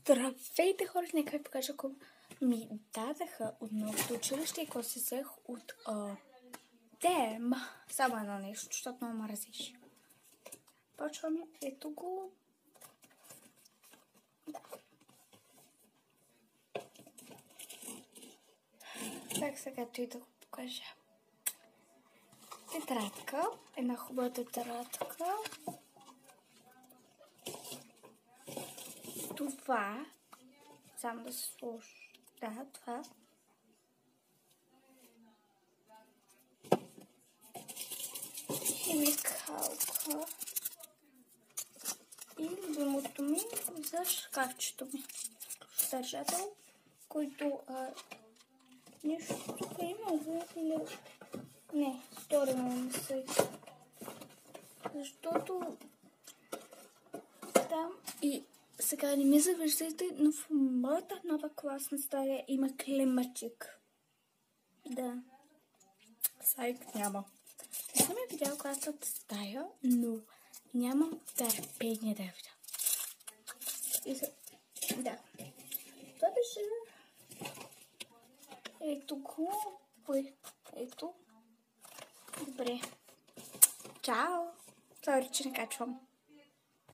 Здравейте хора, нека ви покажа ако ми дадаха от новото училище и какво си взех от Дем. Само едно нещо, защото много мразиш. Почваме, ето го. Да. Так сега той да го покажа. Тетрадка, една хубава тетрадка. Това, само да се сложа, да, това. Химикалка и думото ми за шкафчето ми. Държател, който нещо тук има, или не, втори му се. Защото там и сега не ми завиждайте, но в моята нова класна стая има климатик. Да. Сайк няма. Не съм я видяла класната стая, но нямам търпение да я видя. Да. Това беше... Ето го. Ето. Добре. Чао. Сори, че не качвам.